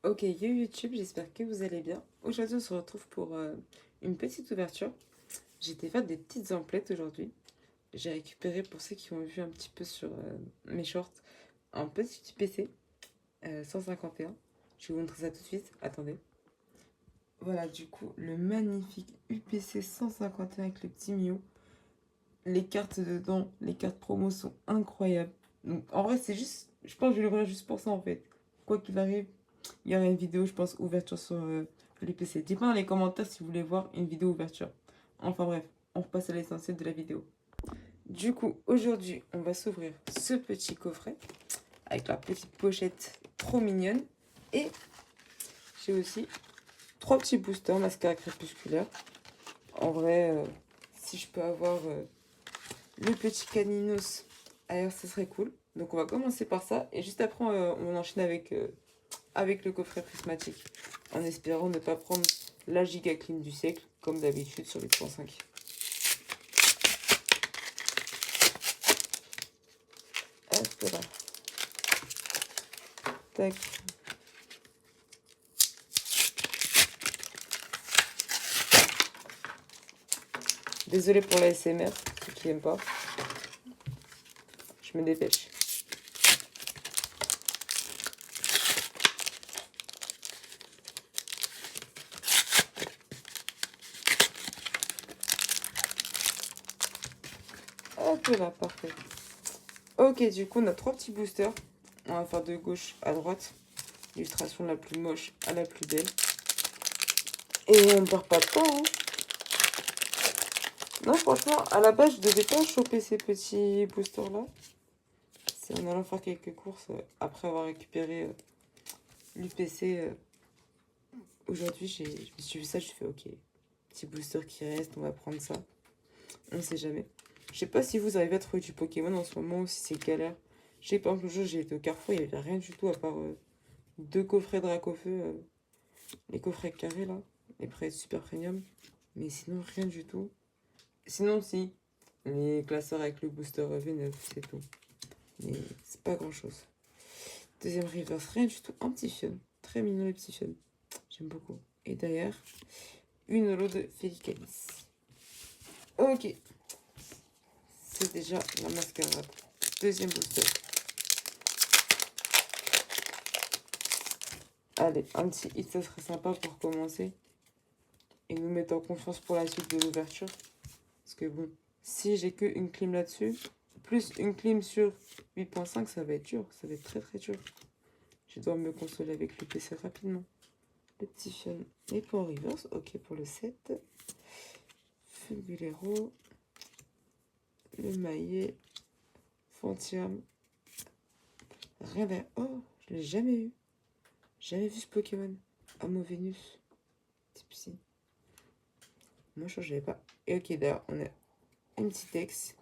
Ok, yo YouTube, j'espère que vous allez bien. Aujourd'hui, on se retrouve pour une petite ouverture. J'ai été faire des petites emplettes aujourd'hui. J'ai récupéré, pour ceux qui ont vu un petit peu sur mes shorts, un petit UPC 151. Je vais vous montrer ça tout de suite. Attendez. Voilà, du coup, le magnifique UPC 151 avec le petit Mio. Les cartes dedans, les cartes promo sont incroyables. Donc, en vrai, c'est juste. Je pense que je vais l'ouvrir juste pour ça en fait. Quoi qu'il arrive, il y aura une vidéo, je pense, ouverture sur l'UPC. Dites-moi dans les commentaires si vous voulez voir une vidéo ouverture. Enfin bref, on repasse à l'essentiel de la vidéo. Du coup, aujourd'hui, on va s'ouvrir ce petit coffret avec la petite pochette trop mignonne. Et j'ai aussi trois petits boosters mascara crépusculaire. En vrai, si je peux avoir le petit Caninos ailleurs, ce serait cool. Donc on va commencer par ça. Et juste après, on enchaîne avec le coffret prismatique. En espérant ne pas prendre la giga clean du siècle, comme d'habitude sur 8.5. Hop là. Tac. Désolée pour la SMR, ceux qui n'aiment pas. Je me dépêche. Hop là, parfait. Ok, du coup, on a trois petits boosters. On va faire de gauche à droite. L'illustration la plus moche à la plus belle. Et on ne perd pas de temps, hein. Non, franchement, à la base, je devais pas choper ces petits boosters-là. C'est en allant faire quelques courses après avoir récupéré l'UPC. Aujourd'hui, je me suis vu ça, je fais ok, petit booster qui reste, on va prendre ça. On sait jamais. Je sais pas si vous arrivez à trouver du Pokémon en ce moment ou si c'est galère. Je sais pas, le jour j'ai été au Carrefour, il n'y avait rien du tout à part deux coffrets Dracofeu, les coffrets carrés là, les prêts super premium. Mais sinon, rien du tout. Sinon, si, les classeurs avec le booster V9, c'est tout. Mais c'est pas grand chose. Deuxième reverse, rien du tout. Un petit fion. Très mignon les petits fions. J'aime beaucoup. Et d'ailleurs, une holo de Felicalis. Ok. C'est déjà la mascarade. Deuxième booster. Allez, un petit hit, ça serait sympa pour commencer. Et nous mettre en confiance pour la suite de l'ouverture. Parce que bon, si j'ai que une clim là-dessus, plus une clim sur 8.5, ça va être dur. Ça va être très très dur. Je dois me consoler avec le PC rapidement. Le petit fion. Et pour reverse, ok pour le 7. Fulgulero. Le maillet. Fantium. Rien d'air. Oh, je l'ai jamais eu. Jamais vu ce Pokémon. Amo Vénus. Tipsy. Moi, je crois que je l'avais pas. Et ok, d'ailleurs, on a une petite ex.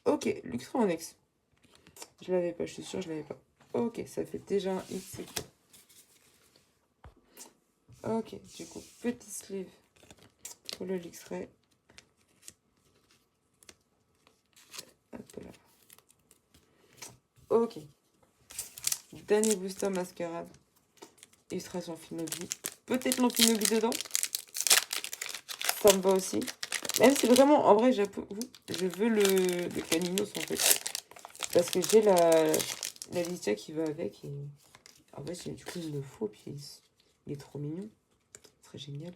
Ok, Luxra en ex. Je l'avais pas, je suis sûre, je l'avais pas. Ok, ça fait déjà un hit, c'est cool. Ok, du coup, petit sleeve pour le Luxray. Hop là. Ok. Dernier booster mascarade. Illustration Finobi. Peut-être Lampinobi dedans. Ça me va aussi. Même si vraiment, en vrai, j'avoue, je veux le Caninos en fait. Parce que j'ai la Litia qui va avec. Et en fait, du coup, il me faut. Puis il est trop mignon. Ce serait génial.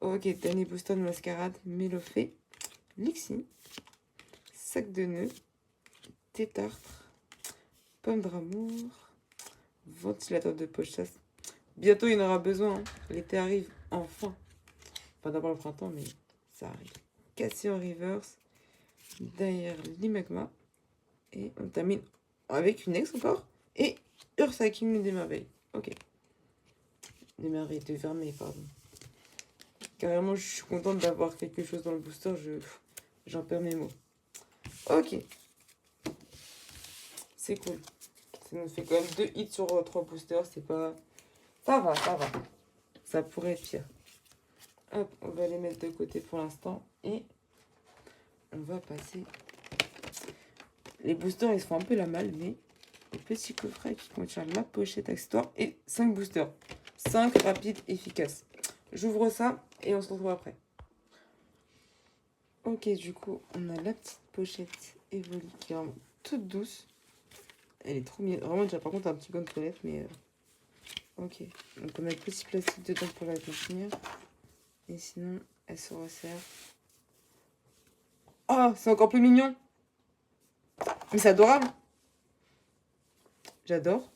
Ok, dernier booster de mascarade. Mélofée. Lixie. Sac de nœuds. Tétartre. Pomme d'amour. Ventilateur de poche chasse. Bientôt, il y en aura besoin. Hein. L'été arrive enfin. Enfin, d'abord le printemps, mais ça arrive. Cassé en reverse. Derrière l'Imagma. Et on termine avec une ex encore. Et Ursaking des merveilles. Ok. Des merveilles de Vermeil, pardon. Carrément, je suis contente d'avoir quelque chose dans le booster. J'en perds mes mots. Ok. C'est cool. Ça nous fait quand même 2 hits sur 3 boosters. C'est pas... Ça va, ça va. Ça pourrait être pire. Hop, on va les mettre de côté pour l'instant. Et on va passer... Les boosters, ils se font un peu la malle, mais le petit coffret qui contient la pochette accessoire et 5 boosters. 5 rapides, efficaces. J'ouvre ça et on se retrouve après. Ok, du coup, on a la petite pochette Evoli qui est vraiment toute douce. Elle est trop mignonne. Vraiment, déjà, par contre, un petit gant de toilette, mais... Ok. Donc, on a le petit plastique dedans pour la contenir. Et sinon, elle se resserre. Oh, c'est encore plus mignon. Mais c'est adorable. J'adore.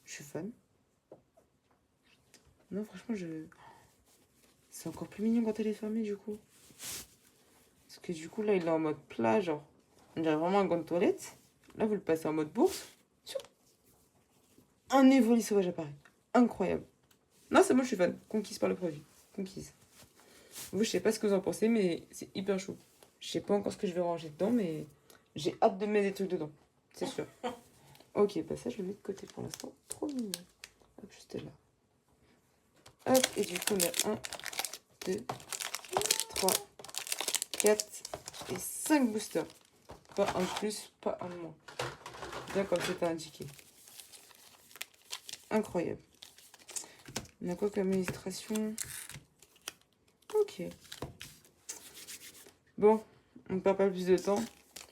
Je suis fan. Non, franchement, c'est encore plus mignon quand elle est fermée, du coup. Parce que du coup, là, il est en mode plat, genre. On dirait vraiment un gant de toilette. Là, vous le passez en mode bourse. Un Evoli sauvage apparaît. Incroyable. Non, c'est moi, je suis fan. Conquise par le produit. Conquise. Vous, je sais pas ce que vous en pensez, mais c'est hyper chaud. Je sais pas encore ce que je vais ranger dedans, mais j'ai hâte de mettre des trucs dedans. C'est sûr. Ok, bah ça, je le mets de côté pour l'instant. Trop mignon. Hop, juste là. Hop, et du coup, on a 1, 2, 3, 4 et 5 boosters. Pas un de plus, pas un de moins. Bien comme c'était indiqué. Incroyable. On a quoi comme illustration? Ok. Bon, on ne perd pas plus de temps.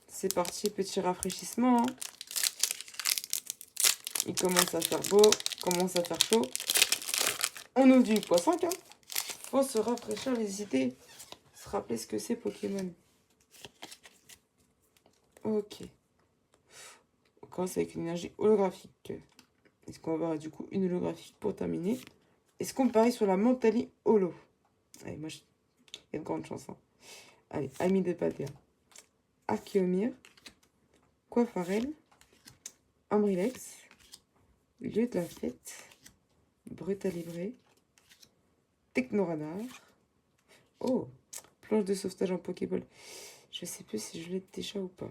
C'est parti, petit rafraîchissement. Hein. Il commence à faire beau, commence à faire chaud. On ouvre du poisson, hein. Faut se rafraîchir les idées. Se rappeler ce que c'est Pokémon. Ok. On commence avec une énergie holographique. Est-ce qu'on va avoir du coup une holographique pour terminer? Est-ce qu'on parie sur la Mentali Holo? Allez, moi, il y a de grandes chances. Hein. Allez, Ami de Paltea. Archeomir. Coiffarel. Ambrilex. Lieu de la fête. Brutalibré. Technoradar. Oh, planche de sauvetage en Pokéball. Je sais plus si je l'ai déjà ou pas.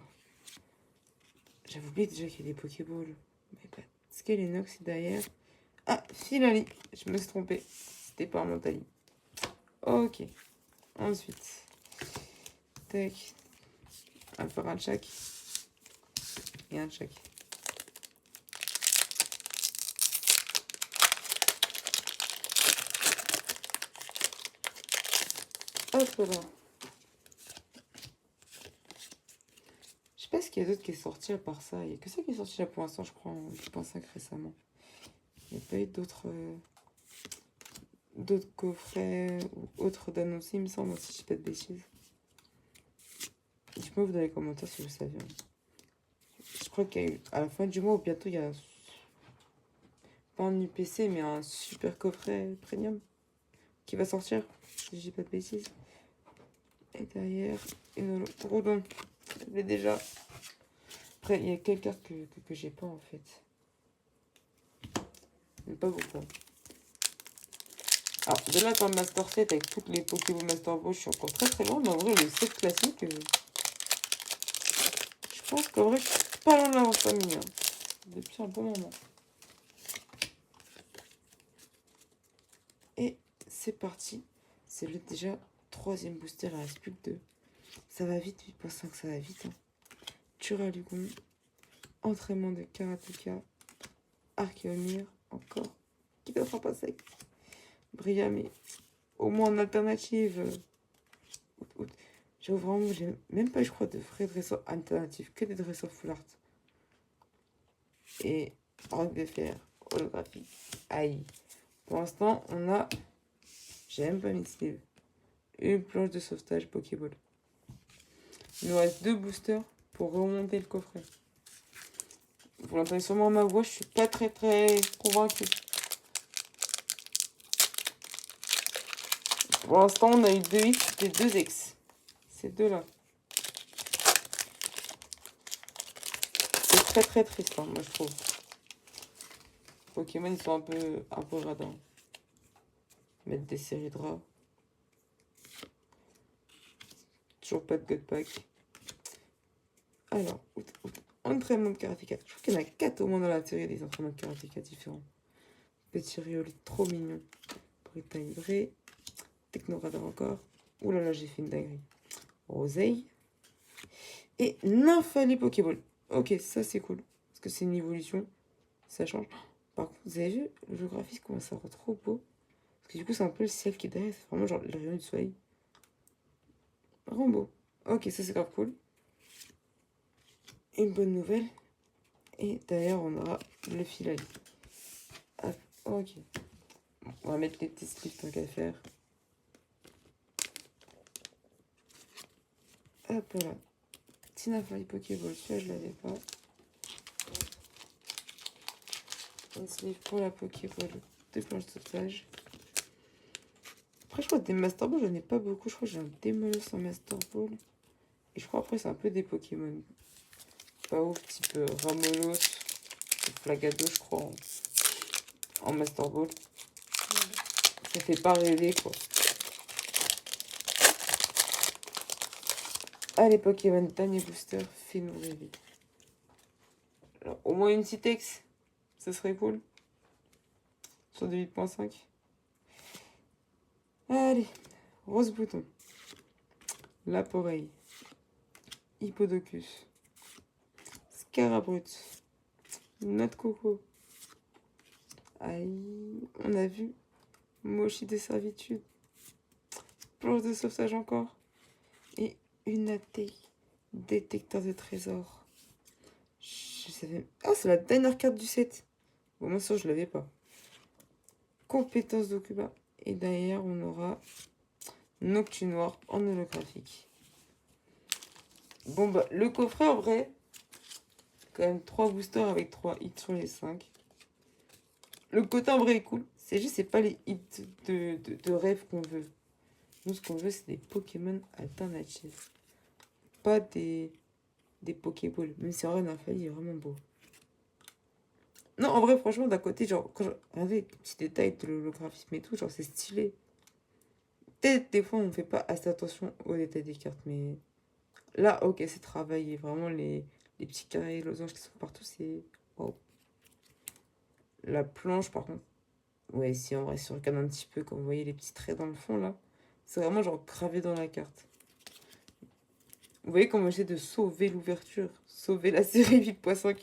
J'avais oublié déjà qu'il y a des Pokéballs. Mais pas. Skelenox derrière. Ah, Filali. Je me suis trompée. C'était pas un Mentali. Ok. Ensuite. Tac. Encore un Chak. Et un Chak. Hop là. Je sais pas ce qu'il y a d'autre qui est sorti à part ça. Il n'y a que ça qui est sorti là pour l'instant, je crois, en 8.5 récemment. Il n'y a pas eu d'autres coffrets ou autres d'annonces, il me semble, si je dis pas de bêtises. Dites-moi vous dans les commentaires si vous savez. Je crois qu'à la fin du mois ou bientôt, il y a pas un UPC, mais un super coffret premium qui va sortir, si je dis pas de bêtises. Et derrière, une Rodon. Je l'ai déjà. Après, il y a quelques cartes que j'ai pas en fait. Mais pas beaucoup. Alors, de là, dans le Master 7, avec toutes les Pokémon Master Ball, je suis encore très très loin. Mais en vrai, le 7 classique, je pense qu'en vrai, je suis pas loin de l'avoir terminé. Hein, depuis un bon moment. Et c'est parti. C'est le déjà troisième booster. Il reste plus que 2. Ça va vite, 8.5, ça va vite. Hein. Turalugon. Entraînement de Karateka. Archeomir. Encore. Qui d'autre en pas sec? Bria, mais au moins en alternative. J'ai même pas, je crois, de vrais dresseurs alternatifs. Que des dresseurs full art. Et roc de fer. Holographique. Aïe. Pour l'instant, on a... J'ai même pas mis de sleeve. Une planche de sauvetage Pokéball. Il nous reste 2 boosters pour remonter le coffret. Vous l'entendez sûrement à ma voix, je suis pas très convaincue. Pour l'instant, on a eu 2 X et 2 X. Ces deux-là. C'est très triste, hein, moi je trouve. Pokémon, ils sont un peu radins. Mettre des séries de rats. Toujours pas de God Pack. Alors, entraînement de Karateka. Je crois qu'il y en a 4 au moins dans la série des entraînements de Karateka différents. Petit Rioli, trop mignon. Brita livré. Technoradar encore. Ouh là là, j'ai fait une dinguerie. Roseille. Et Nymphalie Pokéball. Ok, ça c'est cool. Parce que c'est une évolution. Ça change. Par contre, vous avez vu le jeu graphique, comment ça rend trop beau. Parce que du coup, c'est un peu le ciel qui est derrière. C'est vraiment genre le rayon du soleil. Vraiment beau. Ok, ça c'est grave cool. Une bonne nouvelle. Et derrière, on aura le fil à lit. Hop, ok. On va mettre les petits slips tant qu'à faire. Hop là. Tinafly Pokéball, celui-là je l'avais pas. Une sleeve pour la Pokéball, deux planches de sauvetage. Après, je crois que des Master Ball, j'en ai pas beaucoup. Je crois que j'ai un Démolos en Master Ball. Et je crois après, c'est un peu des Pokémon. Pas ouf, type Ramolos, Flagado, je crois, en Master Ball. Ça fait pas rêver, quoi. Allez, Pokémon, dernier booster, fais-nous rêver. Alors, au moins une Citex, ça serait cool. Sur des 8.5. Allez, Rose Bouton. Laporeille. Hippodocus. Scarabrut. Noix de coco. Aïe, on a vu. Mochi de servitude. Planche de sauvetage encore. Et une AT. Détecteur de trésors. Je savais. Ah, c'est la dernière carte du set. Bon, moi, ça, je l'avais pas. Compétence d'Okuba. Et derrière, on aura Noctunoir en holographique. Bon, bah, le coffret, en vrai, quand même 3 boosters avec 3 hits sur les 5. Le côté, en vrai, est cool. C'est juste, c'est pas les hits de rêve qu'on veut. Nous, ce qu'on veut, c'est des Pokémon alternatifs. Pas des Pokéballs. Même si en vrai, il est vraiment beau. Non, en vrai, franchement, d'un côté, genre, quand regardez les petits détails de l'holographisme et tout, genre, c'est stylé. Peut-être, des fois, on fait pas assez attention aux détails des cartes, mais là, ok, c'est travaillé. Vraiment, les petits carrés, losanges qui sont partout, c'est... Wow. La planche, par contre, ouais, si en vrai, si on regarde un petit peu, comme vous voyez les petits traits dans le fond, là, c'est vraiment, genre, gravé dans la carte. Vous voyez comment j'essaie de sauver l'ouverture, sauver la série 8.5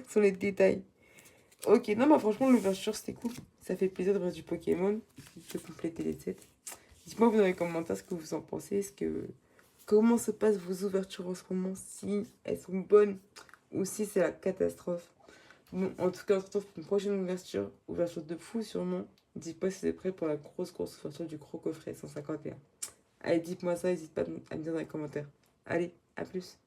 sur les détails. Ok, non, bah franchement, l'ouverture, c'était cool. Ça fait plaisir de voir du Pokémon, de compléter les sets. Dites-moi vous dans les commentaires ce que vous en pensez. Comment se passent vos ouvertures en ce moment, si elles sont bonnes ou si c'est la catastrophe. Bon, en tout cas, on se retrouve pour une prochaine ouverture de fou sûrement. Dites-moi si vous êtes prêts pour la grosse ouverture du gros coffret 151. Allez, dites-moi ça, n'hésitez pas à me dire dans les commentaires. Allez, à plus.